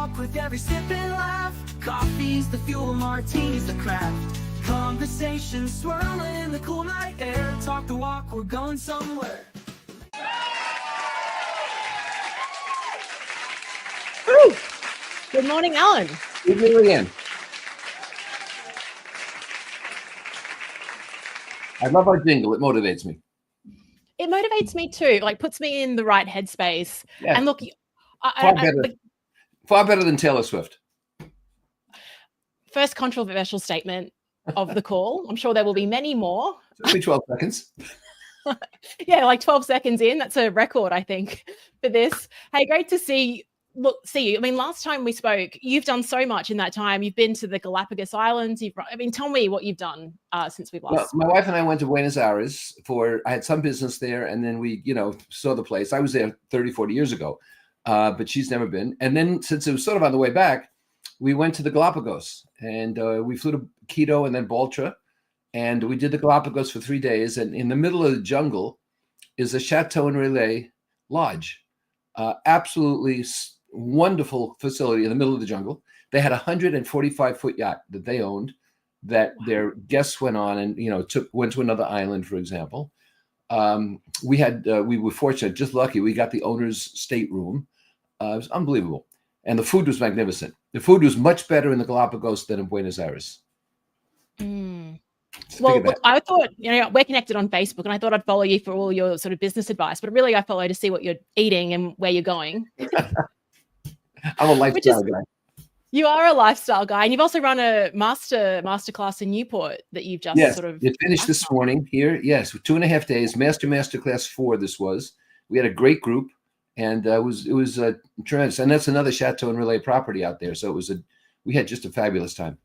talk with every sip and laugh. Coffee's the fuel, martini's the craft. Conversation swirling in the cool night air. Talk the walk, we're going somewhere. Woo! Good morning, Alan. Good morning, Leanne. I love our jingle. It motivates me. It motivates me too. Like, puts me in the right headspace. Yeah. And look, Far better than Taylor Swift. First controversial statement of the call. I'm sure there will be many more. Only 12 seconds. Yeah, like 12 seconds in. That's a record, I think, for this. Hey, great to see you. I mean, last time we spoke, you've done so much in that time. You've been to the Galapagos Islands. Tell me what you've done since we've last. Well, my wife and I went to Buenos Aires I had some business there, and then we, saw the place. I was there 30, 40 years ago, but she's never been. And then since it was sort of on the way back, we went to the Galapagos, and we flew to Quito and then Baltra, and we did the Galapagos for 3 days. And in the middle of the jungle is a Chateau and Relais lodge, absolutely wonderful facility in the middle of the jungle. They had a 145-foot yacht that they owned their guests went on and, went to another island, for example. We were fortunate, just lucky. We got the owner's stateroom. It was unbelievable. And the food was magnificent. The food was much better in the Galapagos than in Buenos Aires. Well, look, I thought, we're connected on Facebook, and I thought I'd follow you for all your sort of business advice, but really I follow to see what you're eating and where you're going. I'm a lifestyle guy. You are a lifestyle guy, and you've also run a masterclass in Newport that you've just it finished this morning here. Yes, 2.5 days, masterclass 4. This was. We had a great group, and it was tremendous. And that's another Chateau and Relais property out there. So we had just a fabulous time.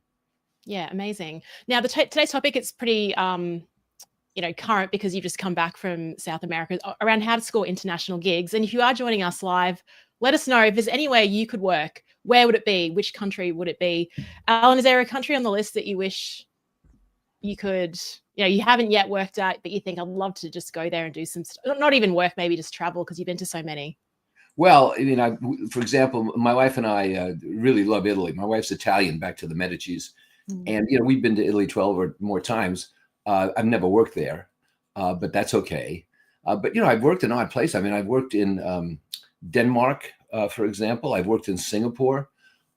Yeah, amazing. Now, today's topic, it's pretty current because you've just come back from South America, around how to score international gigs. And if you are joining us live, let us know if there's anywhere you could work. Where would it be? Which country would it be? Alan, is there a country on the list that you wish you could, you haven't yet worked at, but you think I'd love to just go there and do some, not even work, maybe just travel, because you've been to so many? Well, for example, my wife and I really love Italy. My wife's Italian, back to the Medicis. And, we've been to Italy 12 or more times. I've never worked there, but that's okay. But, I've worked in odd places. I've worked in Denmark, for example. I've worked in Singapore.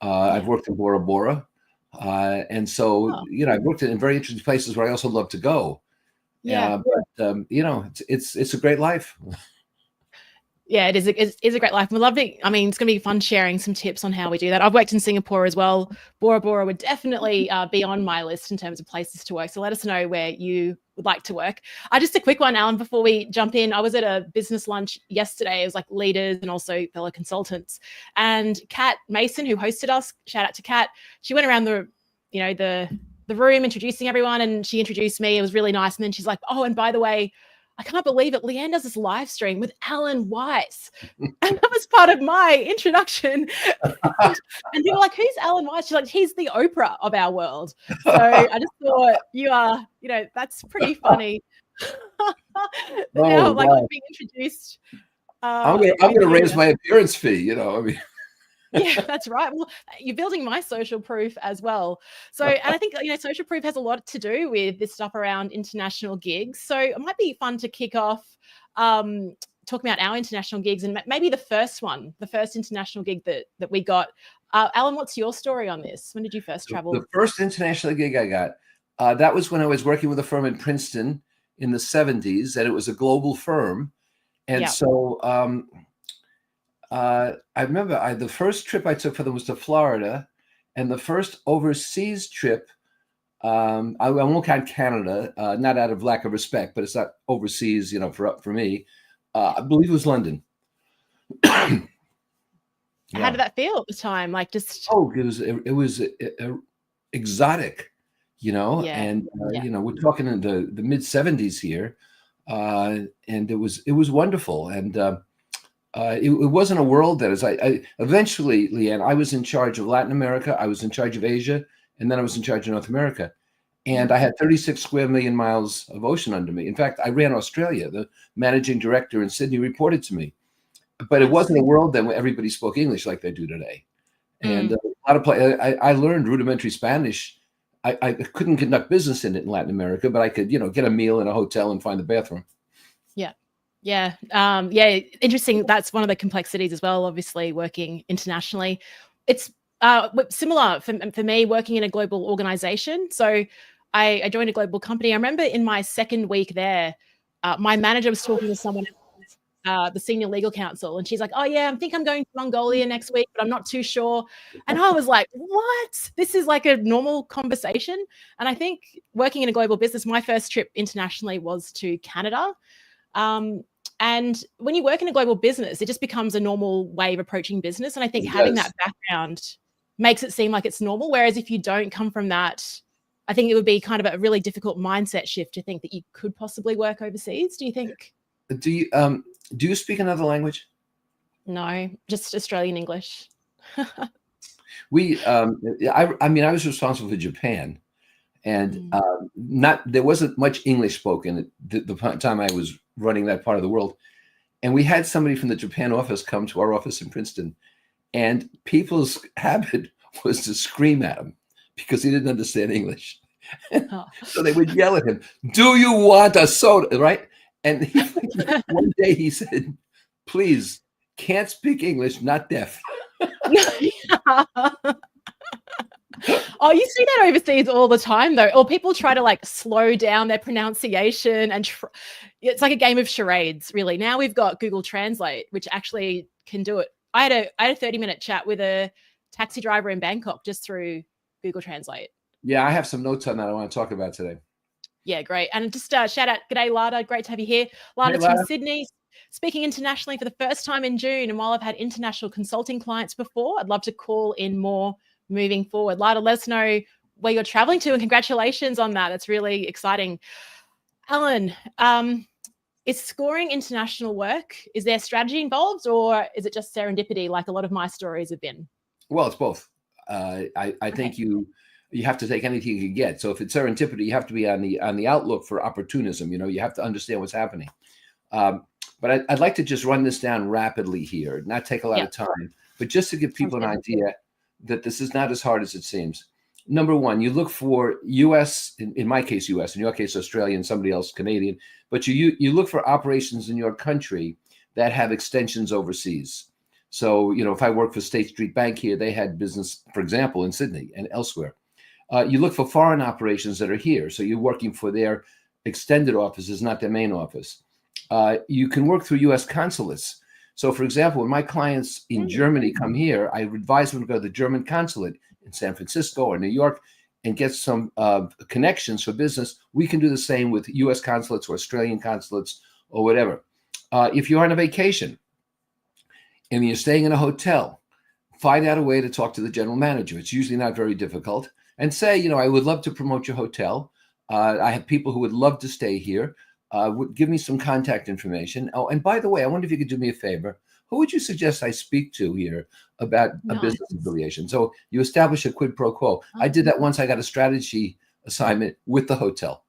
I've worked in Bora Bora. And so, I've worked in very interesting places where I also love to go. Yeah. But, it's a great life. Yeah, it is a great life. We love it. It's going to be fun sharing some tips on how we do that. I've worked in Singapore as well. Bora Bora would definitely be on my list in terms of places to work. So let us know where you would like to work. Just a quick one, Alan, before we jump in. I was at a business lunch yesterday. It was like leaders and also fellow consultants. And Kat Mason, who hosted us, shout out to Kat. She went around the room introducing everyone, and she introduced me. It was really nice. And then she's like, oh, and by the way, I can't believe it, Leanne does this live stream with Alan Weiss. And that was part of my introduction. And they were like, who's Alan Weiss? She's like, he's the Oprah of our world. So I just thought you are, that's pretty funny. Now, I'm being introduced. I'm going to raise my appearance fee, Yeah, that's right. Well, you're building my social proof as well. So, and I think, social proof has a lot to do with this stuff around international gigs. So it might be fun to kick off talking about our international gigs, and maybe the first international gig that we got. Alan, what's your story on this? When did you first travel? The first international gig I got, that was when I was working with a firm in Princeton in the 70s, and it was a global firm. And so I remember the first trip I took for them was to Florida, and the first overseas trip, I won't count Canada, not out of lack of respect, but it's not overseas, for me. I believe it was London. How did that feel at the time? It was exotic, and we're talking in the mid 70s here, and it was wonderful. And it wasn't a world that eventually, Leanne, I was in charge of Latin America, I was in charge of Asia, and then I was in charge of North America. And I had 36 square million miles of ocean under me. In fact, I ran Australia. The managing director in Sydney reported to me. But it wasn't a world then where everybody spoke English like they do today. And a lot of I learned rudimentary Spanish. I couldn't conduct business in it in Latin America, but I could, get a meal in a hotel and find the bathroom. Yeah. Yeah. Interesting. That's one of the complexities as well, obviously, working internationally. It's similar for me working in a global organization. So I joined a global company. I remember in my second week there, my manager was talking to someone, the senior legal counsel, and she's like, "Oh yeah, I think I'm going to Mongolia next week, but I'm not too sure." And I was like, "What? This is like a normal conversation." And I think working in a global business, my first trip internationally was to Canada. And when you work in a global business, it just becomes a normal way of approaching business. And I think having that background makes it seem like it's normal. Whereas if you don't come from that, I think it would be kind of a really difficult mindset shift to think that you could possibly work overseas. Do you think? Do you speak another language? No, just Australian English. I was responsible for Japan, and there wasn't much English spoken at the time I was running that part of the world. And we had somebody from the Japan office come to our office in Princeton, and people's habit was to scream at him because he didn't understand English. So they would yell at him, "Do you want a soda?" Right? And one day he said, "Please, can't speak English, not deaf." Oh, you see that overseas all the time, though. Or people try to like slow down their pronunciation, and it's like a game of charades, really. Now we've got Google Translate, which actually can do it. I had a 30-minute chat with a taxi driver in Bangkok just through Google Translate. Yeah, I have some notes on that I want to talk about today. Yeah, great. And just shout out, g'day, Lada. Great to have you here. Lada's from Sydney, speaking internationally for the first time in June. And while I've had international consulting clients before, I'd love to call in more moving forward. Lada, let us know where you're traveling to, and congratulations on that. That's really exciting. Alan, is scoring international work, is there strategy involved, or is it just serendipity like a lot of my stories have been? Well, it's both. I think you have to take anything you can get. So if it's serendipity, you have to be on the outlook for opportunism. You have to understand what's happening. But I'd like to just run this down rapidly here, not take a lot of time, but just to give people an idea that this is not as hard as it seems. Number one, you look for U.S., in my case, U.S., in your case, Australian, somebody else, Canadian, but you look for operations in your country that have extensions overseas. So, if I work for State Street Bank here, they had business, for example, in Sydney and elsewhere. You look for foreign operations that are here. So you're working for their extended offices, not their main office. You can work through U.S. consulates. So, for example, when my clients in Germany come here, I advise them to go to the German consulate in San Francisco or New York and get some connections for business. We can do the same with U.S. consulates or Australian consulates or whatever. If you're on a vacation and you're staying in a hotel, find out a way to talk to the general manager. It's usually not very difficult. And say, I would love to promote your hotel. I have people who would love to stay here. Give me some contact information. Oh, and by the way, I wonder if you could do me a favor. Who would you suggest I speak to here about a business affiliation? So you establish a quid pro quo. I did that once. I got a strategy assignment with the hotel.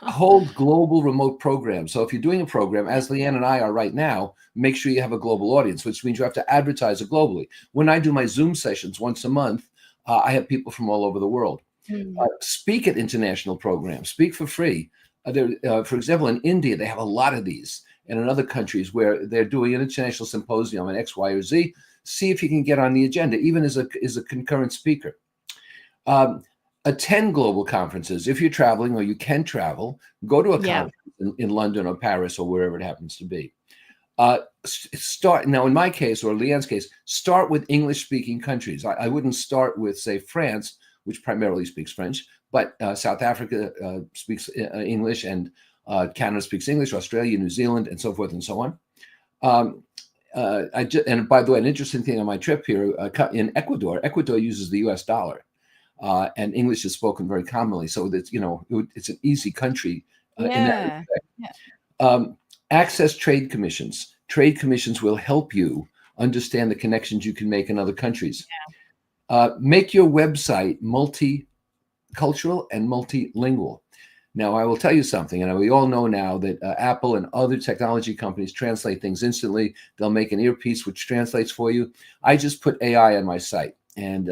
Hold global remote programs. So if you're doing a program, as Leanne and I are right now, make sure you have a global audience, which means you have to advertise it globally. When I do my Zoom sessions once a month, I have people from all over the world. Speak at international programs. Speak for free. For example, in India, they have a lot of these. And in other countries where they're doing an international symposium on X, Y, or Z, see if you can get on the agenda, even as a concurrent speaker. Attend global conferences. If you're traveling or you can travel, go to a conference in London or Paris or wherever it happens to be. Start now, in my case or Leanne's case, start with English-speaking countries. I wouldn't start with, say, France, which primarily speaks French, but South Africa speaks English, and Canada speaks English, Australia, New Zealand, and so forth and so on. And by the way, an interesting thing on my trip here in Ecuador uses the U.S. dollar, and English is spoken very commonly. So that it's an easy country in that respect. Access trade commissions. Trade commissions will help you understand the connections you can make in other countries. Make your website multicultural and multilingual. Now, I will tell you something, and we all know now that Apple and other technology companies translate things instantly. They'll make an earpiece which translates for you. I just put AI on my site, and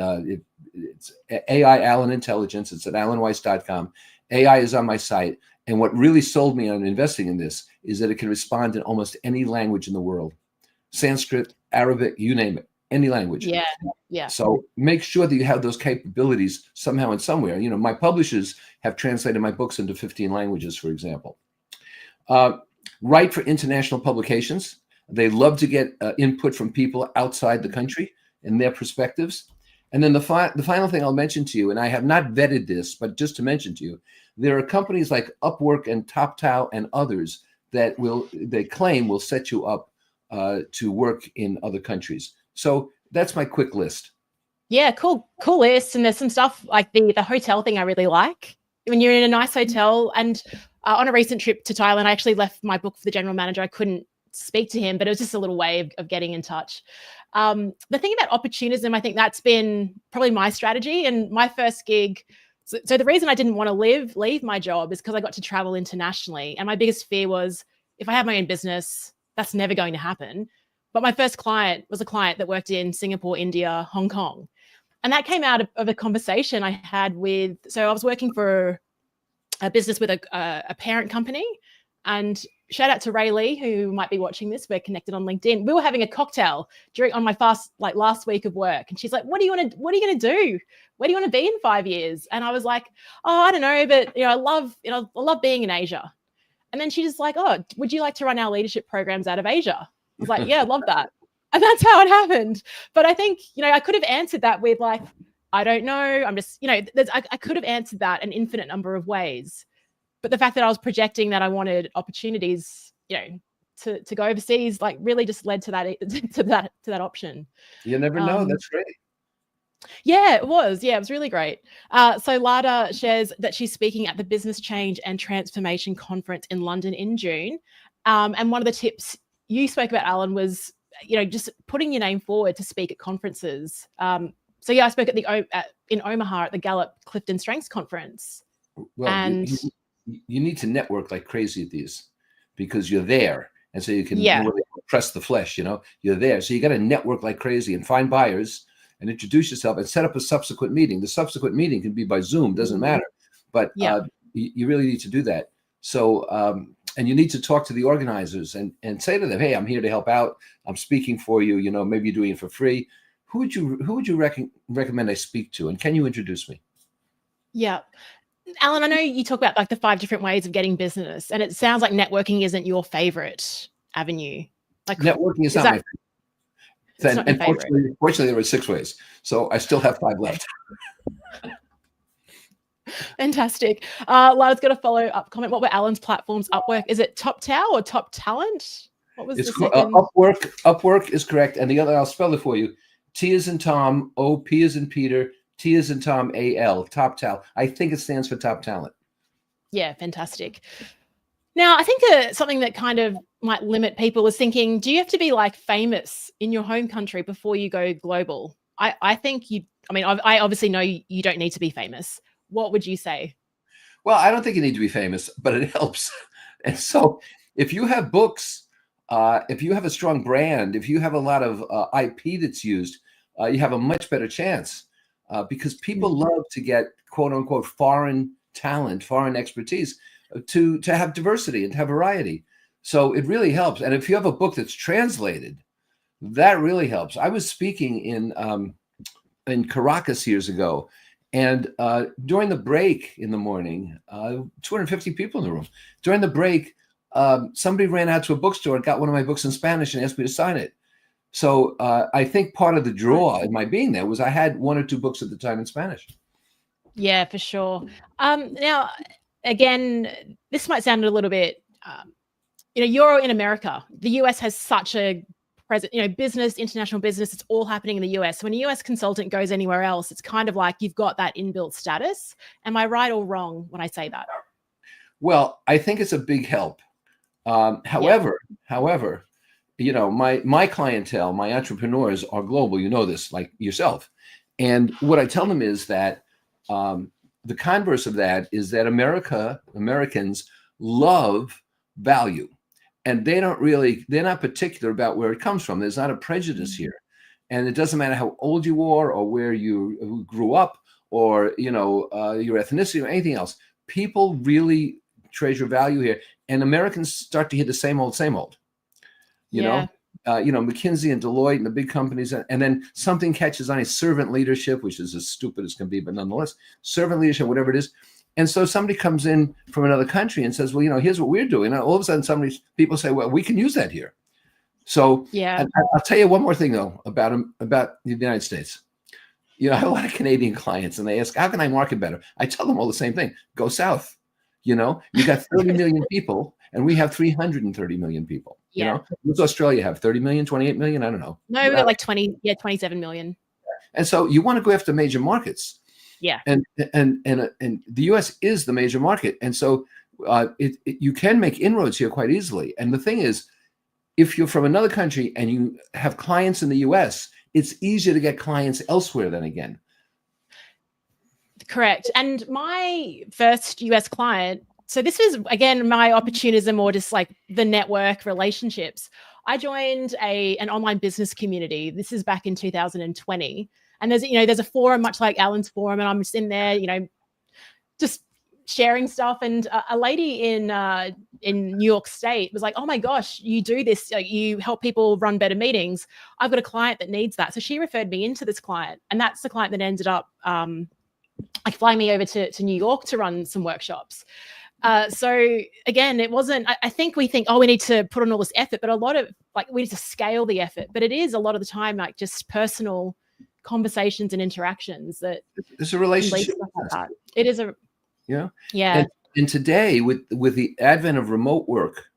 it's AI Alan Intelligence. It's at alanweiss.com. AI is on my site, and what really sold me on investing in this is that it can respond in almost any language in the world. Sanskrit, Arabic, you name it, any language. Yeah. Yeah. So make sure that you have those capabilities somehow and somewhere. You know, my publishers have translated my books into 15 languages, for example. Write for international publications. They love to get input from people outside the country and their perspectives. And then the final thing I'll mention to you, and I have not vetted this, but just to mention to you, there are companies like Upwork and TopTal and others that they claim will set you up to work in other countries. So that's my quick list. Yeah, cool list. And there's some stuff like the hotel thing I really like. When you're in a nice hotel, and on a recent trip to Thailand, I actually left my book for the general manager. I couldn't speak to him, but it was just a little way of getting in touch. The thing about opportunism, I think that's been probably my strategy. And my first gig, so the reason I didn't want to leave my job is because I got to travel internationally. And my biggest fear was, if I have my own business, that's never going to happen. But my first client was a client that worked in Singapore, India, Hong Kong. And that came out of a conversation I had so I was working for a business with a parent company. And shout out to Ray Lee, who might be watching this. We're connected on LinkedIn. We were having a cocktail on my last week of work. And she's like, what are you going to do? Where do you want to be in 5 years? And I was like, oh, I don't know, but I love being in Asia. And then she's just like, oh, would you like to run our leadership programs out of Asia? I was like, yeah, I love that. And that's how it happened. But I think, I could have answered that with like, I don't know. I'm just, I could have answered that an infinite number of ways. But the fact that I was projecting that I wanted opportunities, to go overseas, like really just led to that option. You never know. That's great. Yeah, it was. Yeah, it was really great. So Lada shares that she's speaking at the Business Change and Transformation Conference in London in June. And one of the tips you spoke about, Alan, was, just putting your name forward to speak at conferences. So yeah, I spoke in Omaha at the Gallup Clifton Strengths Conference. Well, and you need to network like crazy at these, because you're there. And so you can press the flesh, you're there. So you got to network like crazy and find buyers and introduce yourself and set up a subsequent meeting. The subsequent meeting can be by Zoom, doesn't matter. But you really need to do that. So, and you need to talk to the organizers and say to them, hey, I'm here to help out. I'm speaking for you. Maybe you're doing it for free. Who would you recommend I speak to? And can you introduce me? Yeah. Alan, I know you talk about like the 5 different ways of getting business, and it sounds like networking isn't your favorite avenue. Like networking is not my favorite. And fortunately, there were 6 ways. So I still have 5 left. Fantastic. Lara's got a follow-up comment. What were Alan's platforms? Upwork. Is it TopTal or Top Talent? What was the second? Upwork is correct. And the other, I'll spell it for you. T as in Tom, O, P as in Peter, T as in Tom, A-L, TopTal. I think it stands for Top Talent. Yeah, fantastic. Now, I think something that kind of might limit people is thinking, do you have to be like famous in your home country before you go global? I think I obviously know you don't need to be famous. What would you say? Well, I don't think you need to be famous, but it helps. And so if you have books, if you have a strong brand, if you have a lot of IP that's used, you have a much better chance because people love to get quote unquote foreign talent, foreign expertise to have diversity and to have variety. So it really helps. And if you have a book that's translated, that really helps. I was speaking in Caracas years ago, and during the break in the morning, 250 people in the room. During the break, somebody ran out to a bookstore and got one of my books in Spanish and asked me to sign it. So I think part of the draw in my being there was I had 1 or 2 books at the time in Spanish. Yeah, for sure. Now, again, this might sound a little bit, you're in America. The US has such a present, business, international business, it's all happening in the US. When a US consultant goes anywhere else, it's kind of like you've got that inbuilt status. Am I right or wrong when I say that? Well, I think it's a big help. However, my clientele, my entrepreneurs are global. You know this, like yourself. And what I tell them is that the converse of that is that Americans love value, and they're not particular about where it comes from. There's not a prejudice here. And it doesn't matter how old you are or where you grew up or, your ethnicity or anything else. People really treasure value here. And Americans start to hear the same old, McKinsey and Deloitte and the big companies. And then something catches on, a servant leadership, which is as stupid as can be, but nonetheless, servant leadership, whatever it is. And so somebody comes in from another country and says, well, here's what we're doing. And all of a sudden, people say, well, we can use that here. So yeah, I'll tell you one more thing, though, about the United States. I have a lot of Canadian clients, and they ask, how can I market better? I tell them all the same thing. Go south. You got 30 million people, and we have 330 million people. What does Australia have? 30 million, 28 million? I don't know. No, we got like 27 million. And so you want to go after major markets. Yeah. And the US is the major market. And so you can make inroads here quite easily. And the thing is, if you're from another country and you have clients in the US, it's easier to get clients elsewhere then again. Correct. And my first US client, so this was, again, my opportunism or just like the network relationships. I joined an online business community. This is back in 2020. And there's a forum, much like Alan's forum, and I'm just in there, just sharing stuff. And a lady in New York State was like, oh my gosh, you do this, you help people run better meetings. I've got a client that needs that. So she referred me into this client, and that's the client that ended up flying me over to New York to run some workshops. So again, it wasn't, I think we think, we need to put on all this effort, but a lot of we need to scale the effort, but it is a lot of the time, just personal conversations and interactions that it's a relationship. Like that. It is yeah. And today with the advent of remote work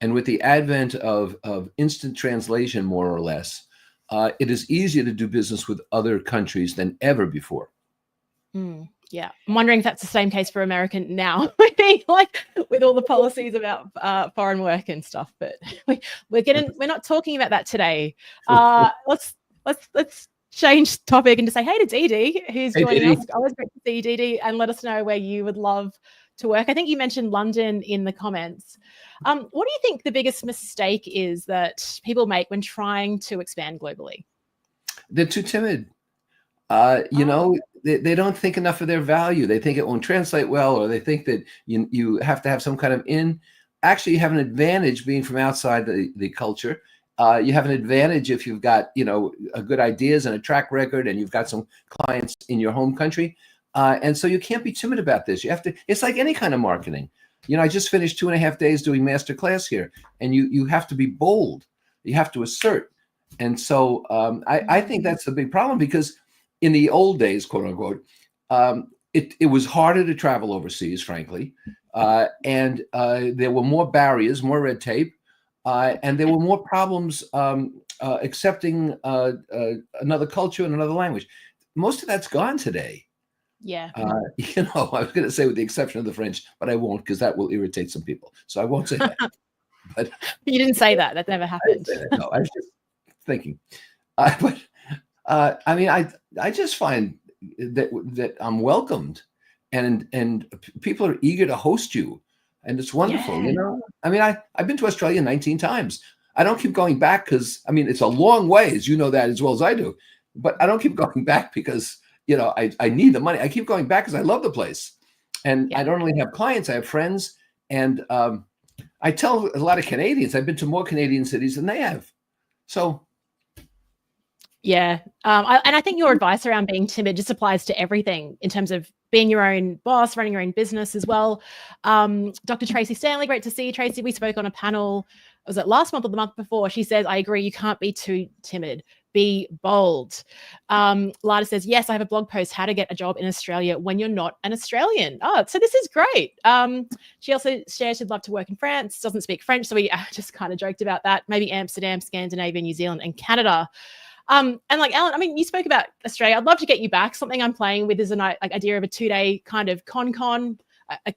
and with the advent of instant translation, more or less, it is easier to do business with other countries than ever before. Yeah, I'm wondering if that's the same case for American now. I think with all the policies about foreign work and stuff, but we're not talking about that today. Let's change topic and to say hey to Dee Dee, who's joining us. Always great to see you, Dee Dee, and let us know where you would love to work. I think you mentioned London in the comments. What do you think the biggest mistake is that people make when trying to expand globally? They're too timid. They don't think enough of their value. They think it won't translate well, or they think that you have to have some kind of in. Actually, you have an advantage being from outside the culture. You have an advantage if you've got, a good ideas and a track record, and you've got some clients in your home country. And so you can't be timid about this. You have to, it's like any kind of marketing. I just finished 2.5 days doing master class here, and you have to be bold. You have to assert. And so I think that's the big problem, because in the old days, quote unquote, it was harder to travel overseas, frankly. And there were more barriers, more red tape. And there were more problems accepting another culture and another language. Most of that's gone today. Yeah. I was going to say with the exception of the French, but I won't, because that will irritate some people. So I won't say that. But you didn't say that. That never happened. No, I was just thinking. I just find that I'm welcomed, and people are eager to host you. And it's wonderful, Yeah. I've been to Australia 19 times. I don't keep going back because, it's a long ways. You know that as well as I do. But I don't keep going back because, I need the money. I keep going back because I love the place. And I don't only have clients, I have friends. And I tell a lot of Canadians, I've been to more Canadian cities than they have. So. Yeah. And I think your advice around being timid just applies to everything in terms of being your own boss, running your own business as well. Dr. Tracy Stanley, great to see you, Tracy. We spoke on a panel, was it last month or the month before? She says, I agree, you can't be too timid. Be bold. Lada says, yes, I have a blog post, how to get a job in Australia when you're not an Australian. Oh, so this is great. She also shares she'd love to work in France, doesn't speak French. So we just kind of joked about that. Maybe Amsterdam, Scandinavia, New Zealand, and Canada. And Alan, you spoke about Australia. I'd love to get you back. Something I'm playing with is an idea of a 2-day kind of a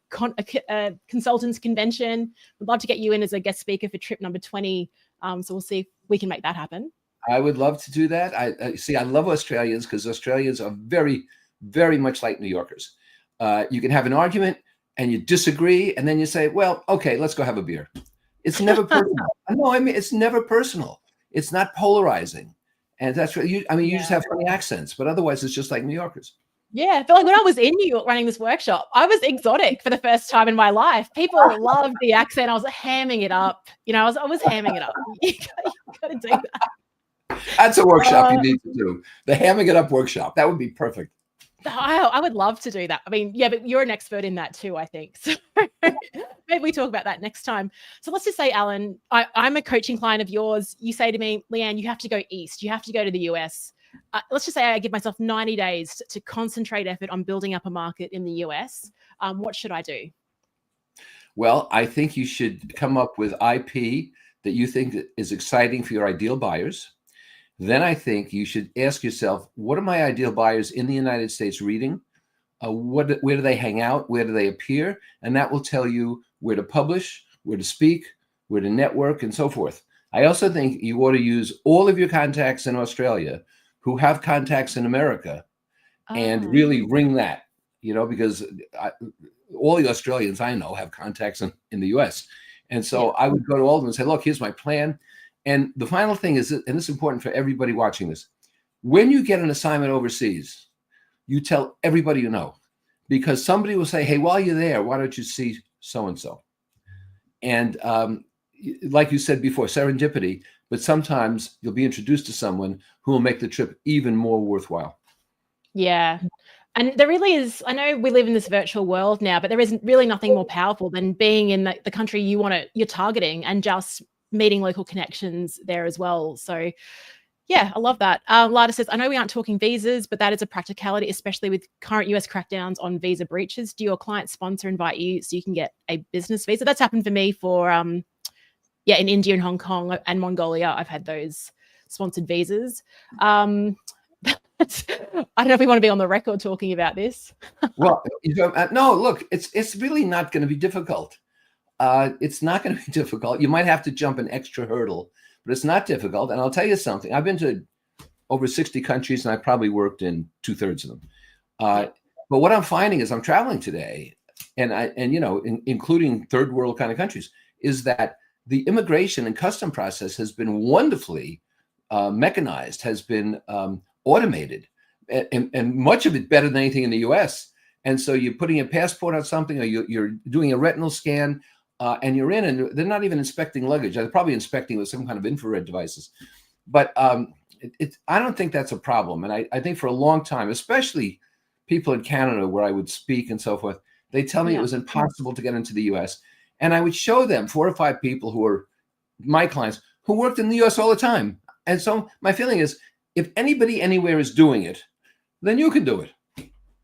consultants convention. Would love to get you in as a guest speaker for trip number 20. So we'll see if we can make that happen. I would love to do that. I love Australians because Australians are very, very much like New Yorkers. You can have an argument and you disagree, and then you say, well, okay, let's go have a beer. It's never personal. No, I mean, it's never personal. It's not polarizing. And that's what you just have funny accents, but otherwise it's just like New Yorkers. Yeah, I feel like when I was in New York running this workshop, I was exotic for the first time in my life. People loved the accent. I was hamming it up. I was hamming it up. You got to do that. That's a workshop you need to do. The hamming it up workshop. That would be perfect. I would love to do that. I mean, yeah, but you're an expert in that too, I think. So maybe we talk about that next time. So let's just say, Alan, I'm a coaching client of yours. You say to me, Leanne, you have to go east. You have to go to the US. Let's just say I give myself 90 days to concentrate effort on building up a market in the US. What should I do? Well, I think you should come up with IP that you think is exciting for your ideal buyers. Then I think you should ask yourself, what are my ideal buyers in the United States reading? Where do they hang out? Where do they appear? And that will tell you where to publish, where to speak, where to network, and so forth. I also think you ought to use all of your contacts in Australia who have contacts in America and really ring that, because all the Australians I know have contacts in the US. And so I would go to all of them and say, look, here's my plan. And the final thing is, and this is important for everybody watching this, when you get an assignment overseas, you tell everybody you know, because somebody will say, hey, while you're there, why don't you see so-and-so? And like you said before, serendipity, but sometimes you'll be introduced to someone who will make the trip even more worthwhile. Yeah. And there really is, I know we live in this virtual world now, but there isn't really nothing more powerful than being in the country you're targeting and just meeting local connections there as well. So yeah, I love that. Lada says, I know we aren't talking visas, but that is a practicality, especially with current US crackdowns on visa breaches. Do your client sponsor invite you so you can get a business visa? That's happened for me for, in India and Hong Kong and Mongolia. I've had those sponsored visas. I don't know if we want to be on the record talking about this. Well, no, look, it's really not going to be difficult. It's not going to be difficult. You might have to jump an extra hurdle, but it's not difficult. And I'll tell you something. I've been to over 60 countries, and I probably worked in 2/3 of them. But what I'm finding is I'm traveling today, including third world kind of countries, is that the immigration and custom process has been wonderfully mechanized, has been automated, and much of it better than anything in the US. And so you're putting a passport on something, or you're doing a retinal scan, and you're in, and they're not even inspecting luggage. They're probably inspecting with some kind of infrared devices. But I don't think that's a problem. And I think for a long time, especially people in Canada where I would speak and so forth, they tell me it was impossible to get into the US. And I would show them 4 or 5 people who are my clients who worked in the US all the time. And so my feeling is, if anybody anywhere is doing it, then you can do it.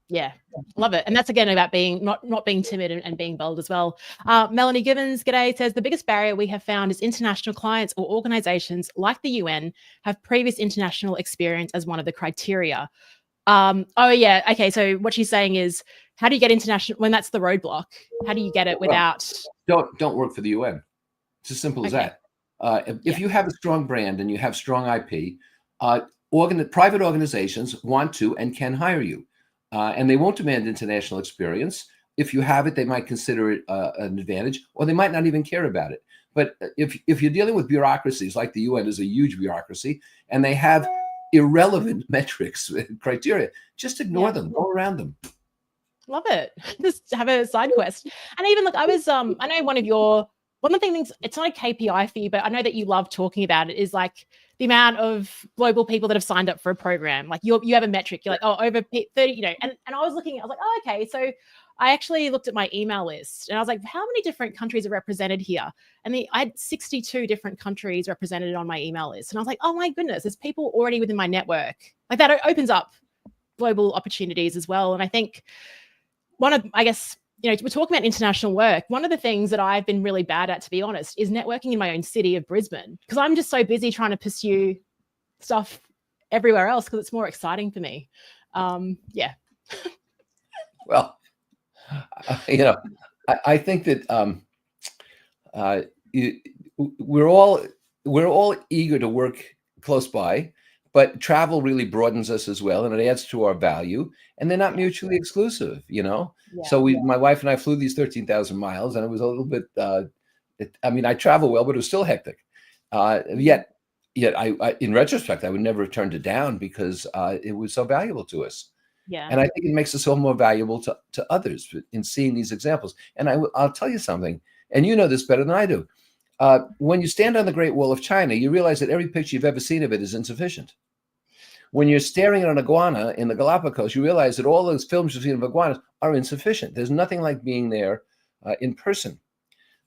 Yeah, love it. And that's again about being not being timid and being bold as well. Melanie Gibbons, g'day, says the biggest barrier we have found is international clients or organizations like the UN have previous international experience as one of the criteria. Okay. So what she's saying is, how do you get international when that's the roadblock? How do you get it without? Don't work for the UN. It's as simple as that. If you have a strong brand and you have strong IP, private organizations want to and can hire you. And they won't demand international experience. If you have it, they might consider it an advantage, or they might not even care about it. But if you're dealing with bureaucracies, like the UN is a huge bureaucracy, and they have irrelevant metrics, criteria, just ignore them, go around them. Love it. Just have a side quest. And even look, I know one of the things, it's not a KPI for you, but I know that you love talking about it, is like the amount of global people that have signed up for a program. Like you have a metric, you're like, oh, over 30, and I was looking, I was like, oh, okay. So I actually looked at my email list and I was like, how many different countries are represented here? And I had 62 different countries represented on my email list. And I was like, oh my goodness, there's people already within my network. Like that opens up global opportunities as well. And I think we're talking about international work. One of the things that I've been really bad at, to be honest, is networking in my own city of Brisbane, because I'm just so busy trying to pursue stuff everywhere else because it's more exciting for me. Well, I think that we're all eager to work close by, but travel really broadens us as well, and it adds to our value, and they're not mutually exclusive, you know? Yeah. So my wife and I flew these 13,000 miles, and it was a little bit, I mean, I travel well, but it was still hectic. Yet I, in retrospect, I would never have turned it down because it was so valuable to us. Yeah. And I think it makes us all more valuable to others in seeing these examples. And I'll tell you something, and you know this better than I do. When you stand on the Great Wall of China, you realize that every picture you've ever seen of it is insufficient. When you're staring at an iguana in the Galapagos, you realize that all those films you've seen of iguanas are insufficient. There's nothing like being there in person.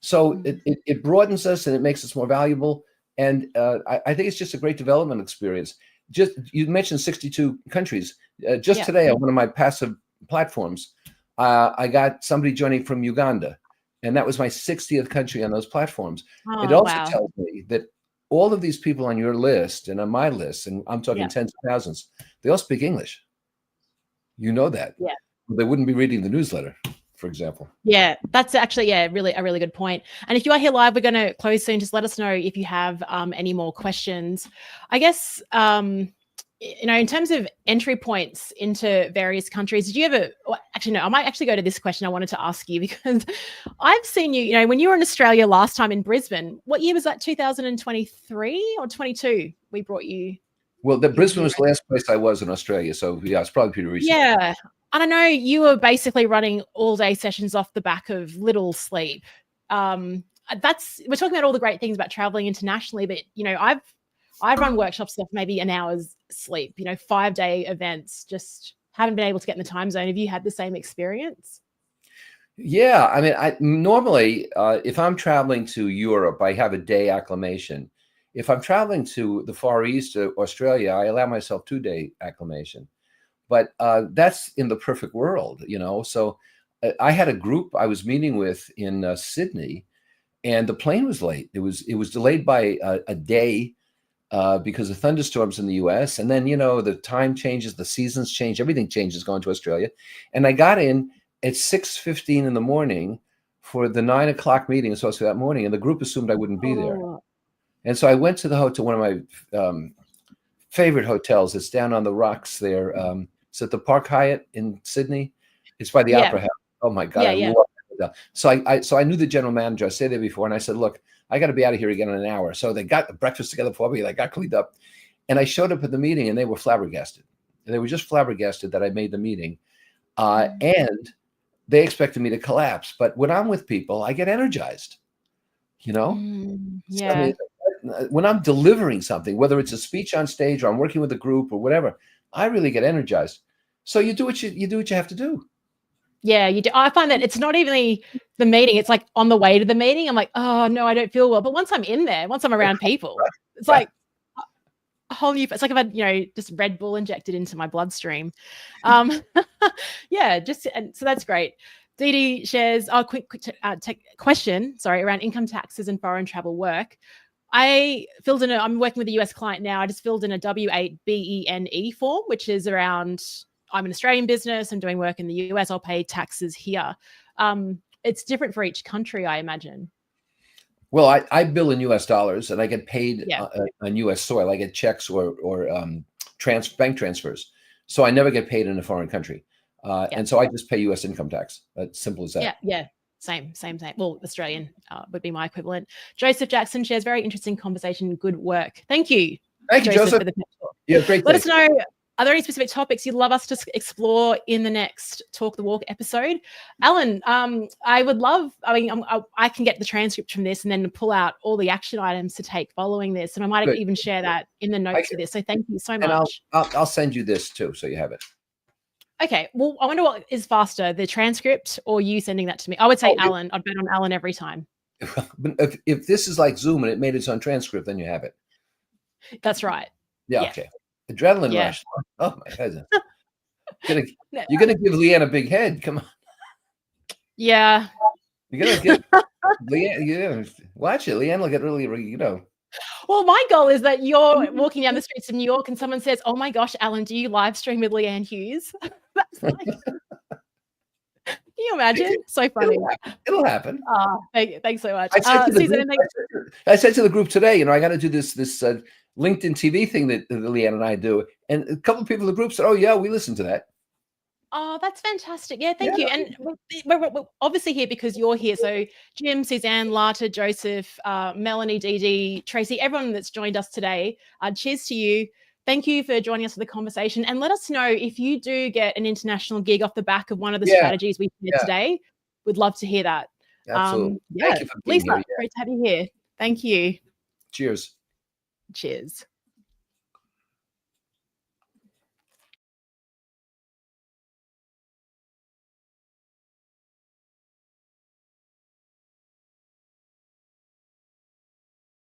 So it broadens us and it makes us more valuable. And I think it's just a great development experience. Just you mentioned 62 countries. Just today on one of my passive platforms, I got somebody joining from Uganda, and that was my 60th country on those platforms. It also tells me that all of these people on your list and on my list, and I'm talking tens of thousands, they all speak English. You know that. Yeah. They wouldn't be reading the newsletter, for example. Yeah, that's actually, really a really good point. And if you are here live, we're going to close soon. Just let us know if you have any more questions. I guess, you know, in terms of entry points into various countries, did you ever, actually, no, I might actually go to this question I wanted to ask you, because I've seen you, you know, when you were in Australia last time in Brisbane, what year was that, 2023 or 22? We brought you. Well, the Brisbane was the last place I was in Australia. So yeah, it's probably pretty recent. Yeah. And I know you were basically running all-day sessions off the back of little sleep. We're talking about all the great things about traveling internationally, but, you know, I've run workshops off maybe an hour's sleep, you know, 5-day events, just haven't been able to get in the time zone. Have you had the same experience? Yeah. I mean, normally, if I'm traveling to Europe, I have a day acclimation. If I'm traveling to the Far East or Australia, I allow myself 2-day acclimation. But that's in the perfect world, you know. So I had a group I was meeting with in Sydney, and the plane was late. It was delayed by a day because of thunderstorms in the U.S. And then, you know, the time changes, the seasons change, everything changes going to Australia. And I got in at 6:15 in the morning for the 9 o'clock meeting supposed to be that morning, and the group assumed I wouldn't be there. And so I went to the hotel, one of my favorite hotels. It's down on the rocks there. It's at the Park Hyatt in Sydney. It's by the Opera House. Oh my God. I love that. So I knew the general manager. I stayed there before, and I said, look, I got to be out of here again in an hour. So they got the breakfast together for me. I got cleaned up, and I showed up at the meeting, and they were flabbergasted. And they were just flabbergasted that I made the meeting. And they expected me to collapse. But when I'm with people, I get energized, you know? So, I mean, when I'm delivering something, whether it's a speech on stage or I'm working with a group or whatever, I really get energized. So you do what you have to do. Yeah, you do. I find that it's not even the meeting. It's like on the way to the meeting, I'm like, oh no, I don't feel well. But once I'm in there, once I'm around people, it's like a whole new, it's like I've had, you know, just Red Bull injected into my bloodstream. Yeah, and so that's great. Dee Dee shares, quick question, around income taxes and foreign travel work. I'm working with a US client now. I just filled in a W8BENE form, which is around, I'm an Australian business, I'm doing work in the US, I'll pay taxes here. It's different for each country, I imagine. Well, I bill in US dollars and I get paid on US soil. I get checks or bank transfers. So I never get paid in a foreign country. And so I just pay US income tax. That's simple as that. Yeah. Same. Well, Australian would be my equivalent. Joseph Jackson shares, very interesting conversation. Good work. Thank you. Thank you, Joseph. For the Yeah, great. Let us know, are there any specific topics you'd love us to explore in the next Talk the Walk episode? Alan, I would love, I can get the transcript from this and then pull out all the action items to take following this. And I might even share that in the notes of this. So thank you so much. And I'll send you this too, so you have it. Okay. Well, I wonder what is faster, the transcript or you sending that to me? I would say Alan. I'd bet on Alan every time. If this is like Zoom and it made its own transcript, then you have it. That's right. Yeah. Okay. Adrenaline rush. Oh my head. You're gonna give Leanne a big head. Come on. Yeah. You're gonna give Leanne. Watch it. Leanne will get really, you know. Well, my goal is that you're walking down the streets of New York and someone says, oh my gosh, Alan, do you live stream with Leanne Hughes? That's like, can you imagine? So funny. It'll happen. Thanks so much. I said to the group today, you know, I got to do this LinkedIn TV thing that Leanne and I do. And a couple of people in the group said, "Oh yeah, we listen to that." Oh, that's fantastic. Yeah, thank Yeah. you. And we're obviously here because you're here. So Jim, Suzanne, Lata, Joseph, Melanie, Dee Dee, Tracy, everyone that's joined us today, cheers to you. Thank you for joining us for the conversation. And let us know if you do get an international gig off the back of one of the strategies we shared today. We'd love to hear that. Absolutely. Yeah. Thank you for being Lisa, here. great to have you here. Thank you. Cheers. Cheers.